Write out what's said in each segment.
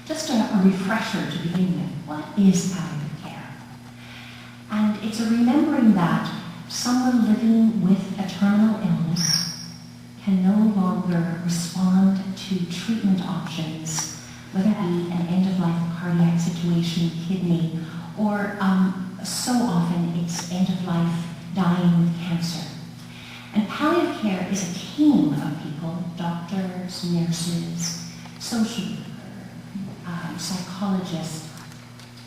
Just a refresher to begin with. What is palliative care? And it's a remembering that someone living with a terminal illness can no longer respond to treatment options, whether it be an end-of-life cardiac situation, kidney, or so often it's end-of-life dying with cancer. And palliative care is a team of people, doctors, nurses, social worker, psychologists,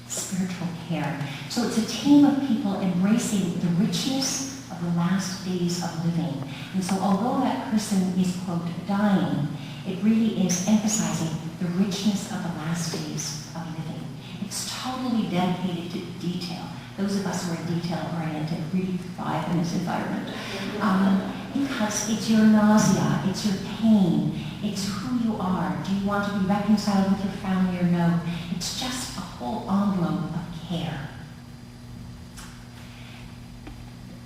spiritual care. So it's a team of people embracing the richness of the last days of living. And so although that person is, quote, dying, it really is emphasizing the richness of the last days of living. It's totally dedicated to detail. Those of us who are detail-oriented really thrive in this environment. Because it's your nausea, it's your pain, it's who you are. Do you want to be reconciled with your family or no? It's just a whole envelope of care.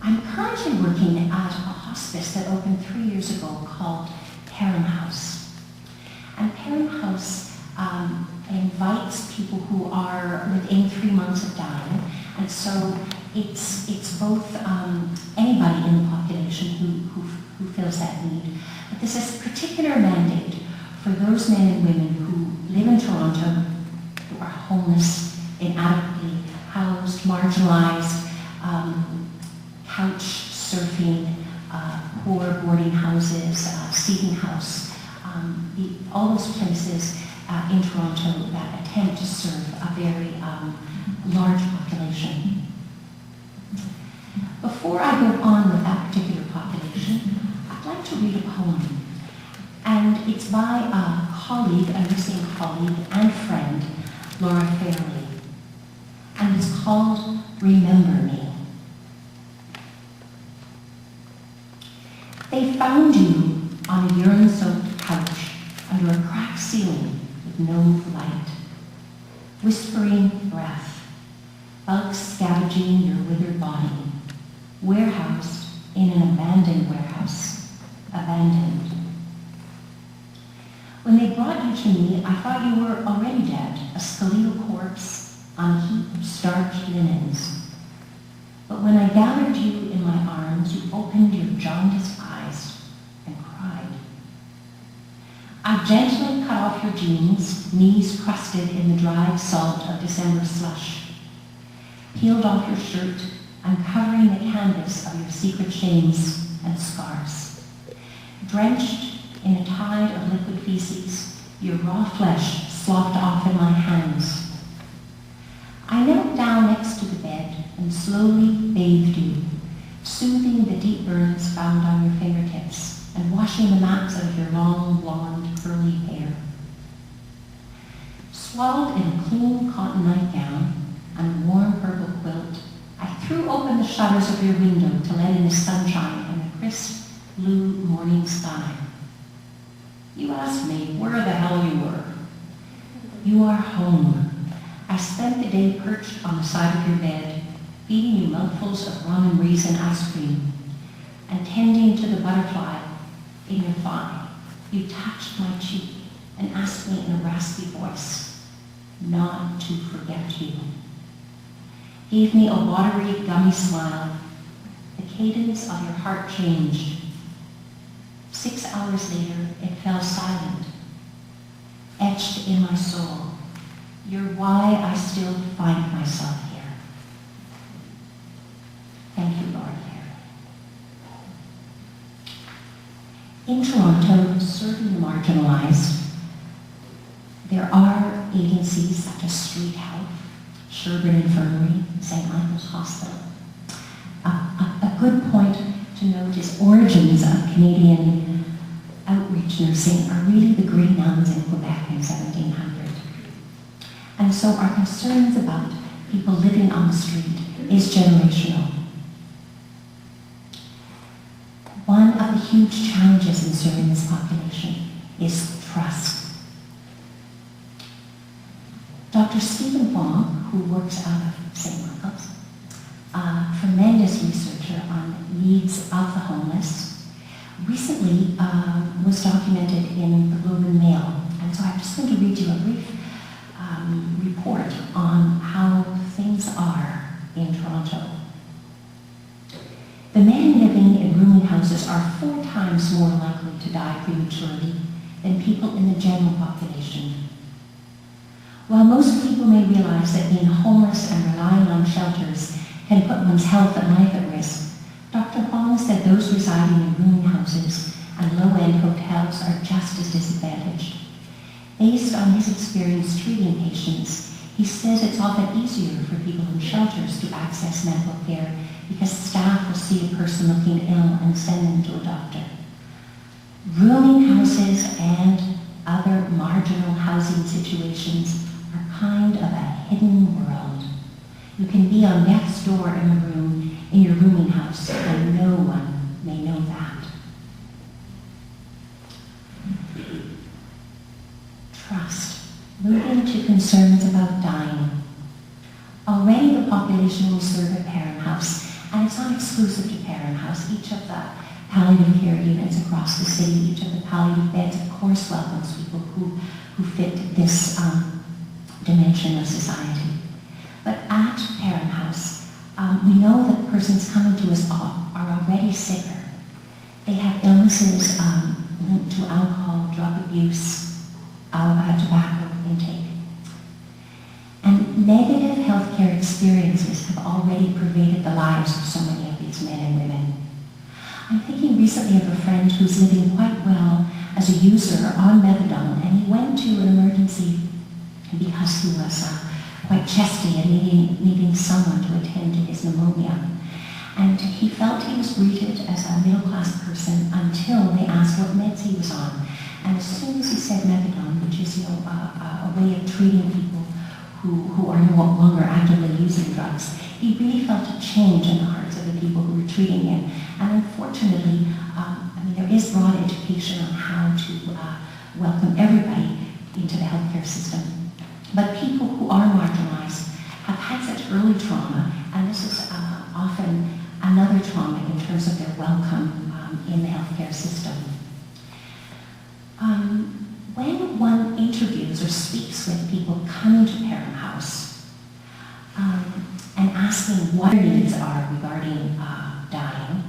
I'm currently working at a hospice that opened 3 years ago called Perram House. And Perram House invites people who are within 3 months of dying. And so it's both anybody in the population who feels that need. But this is a particular mandate for those men and women who live in Toronto, who are homeless, inadequately housed, marginalized, couch surfing, poor boarding houses, seating house, all those places in Toronto that attempt to serve a very large population. Before I go on with that particular population, I'd like to read a poem. And it's by a colleague, a nursing colleague and friend, Rowena Thirlwell. And it's called Remember Me. They found you on a urine-soaked couch under a cracked ceiling with no light. Whispering breath, bugs scavenging your withered body, warehoused in an abandoned warehouse, abandoned. When they brought you to me, I thought you were already dead, a skeletal corpse on a heap of starched linens. But when I gathered you in my arms, you opened your jaundiced eyes and cried. I gently cut off your jeans, knees crusted in the dried salt of December slush, peeled off your shirt, uncovering the canvas of your secret shames and scars. Drenched in a tide of liquid feces, your raw flesh sloughed off in my hands. I knelt down next to the bed and slowly bathed you, soothing the deep burns found on your fingertips and washing the mats of your long, blonde, curly hair. Swaddled in a clean cotton nightgown and a warm purple quilt, I threw open the shutters of your window to let in the sunshine and the crisp, blue morning sky. You asked me where the hell you were. You are home. I spent the day perched on the side of your bed, feeding you mouthfuls of rum and raisin ice cream, and tending to the butterfly in your thigh. You touched my cheek and asked me in a raspy voice not to forget you. Gave me a watery, gummy smile. The cadence of your heart changed. 6 hours later, it fell silent, etched in my soul. You're why I still find myself here. Thank you, Lord. In Toronto, serving the marginalized, there are agencies such as Street Health, Sherbourne Infirmary, St. Michael's Hospital. A good point to note is origins of Canadian outreach nursing are really the Grey Nuns in Quebec in 1700. And so our concerns about people living on the street is generational. One of the huge challenges in serving this population is trust. Dr. Stephen Wong, who works out of St. Michael's, a tremendous researcher on needs of the homeless, recently was documented in the Globe and Mail. And so I'm just going to read you a brief are 4 times more likely to die prematurely than people in the general population. While most people may realize that being homeless and relying on shelters can put one's health and life at risk, Dr. Hong said those residing in rooming houses and low-end hotels are just as disadvantaged. Based on his experience treating patients, he says it's often easier for people in shelters to access medical care because staff will see a person looking ill and send them to a doctor. Rooming houses and other marginal housing situations are kind of a hidden world. You can be on death's door in a room in your rooming house and no one may know that. Trust. Moving to concerns about dying. Already the population we serve at Perram House, and it's not exclusive to Perram House, each of the palliative care units across the city, each of the palliative beds, of course, welcomes people who fit this dimension of society. But at Perram House, we know that persons coming to us are already sicker. They have illnesses linked to alcohol, drug abuse, tobacco intake. And negative healthcare experiences have already pervaded the lives of so many of these men and women. I'm thinking recently of a friend who's living quite well as a user on methadone, and he went to an emergency because he was quite chesty and needing someone to attend to his pneumonia. And he felt he was greeted as a middle-class person until they asked what meds he was on. And as soon as he said methadone, which is a way of treating people who are no longer actively using drugs, he really felt a change in the hearts of the people who were treating him. And unfortunately, there is broad education on how to welcome everybody into the healthcare system. But people who are marginalized have had such early trauma, and this is often another trauma in terms of their welcome in the healthcare system. When one interviews or speaks with people coming to Perram House and asking what their needs are regarding dying,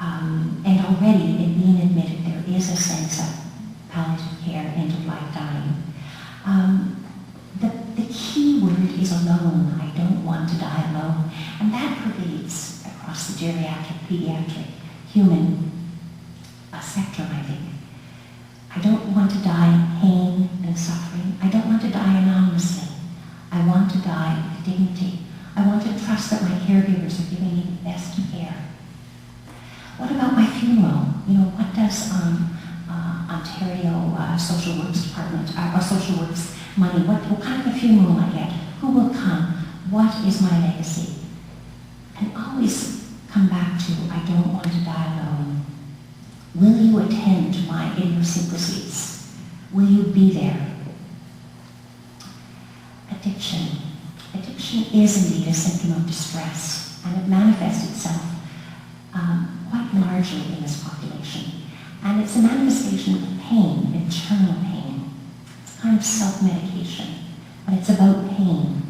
and already it being admitted there is a sense of palliative care, end-of-life dying, the key word is alone. I don't want to die alone. And that pervades across the geriatric, pediatric, human spectrum, I think. I don't want to die in pain and suffering. I don't want to die anonymously. I want to die with dignity. I want to trust that my caregivers are giving me the best care. What about my funeral? What does Ontario Social Works Department, or Social Works money, what kind of a funeral I get? Who will come? What is my legacy? And always come back to, I don't want to die alone. Will you attend to my idiosyncrasies? Will you be there? Addiction. Addiction is indeed a symptom of distress, and it manifests itself quite largely in this population. And it's a manifestation of pain, internal pain. It's kind of self-medication, but it's about pain.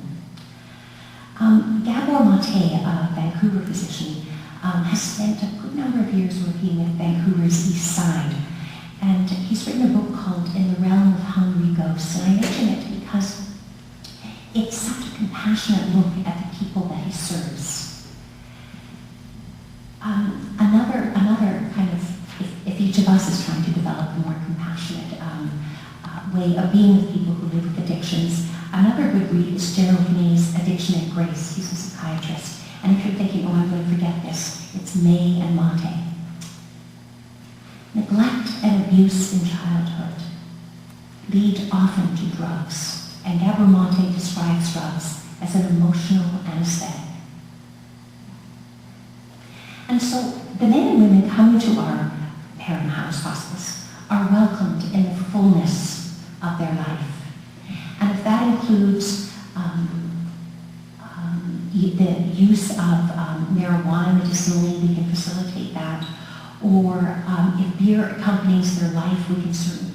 Gabor Mate, a Vancouver physician, has spent a good number of years working with Vancouver's East Side, and he's written a book called In the Realm of Hungry Ghosts, and I mention it because it's such a compassionate look at the people that he serves. Another kind of, if each of us is trying to develop a more compassionate way of being with people who live with addictions, another good read is Gerald May's Addiction and Grace. He's a psychiatrist. And if you're thinking, oh, I'm going to forget this, it's May and Mate. Neglect and abuse in childhood lead often to drugs, and Gabor Mate describes drugs as an emotional anesthetic. And so the men and women coming to our Perram House hospice are welcomed in the fullness of their life. And if that includes the use of marijuana medicinally, we can facilitate that. Or if beer accompanies their life, we can certainly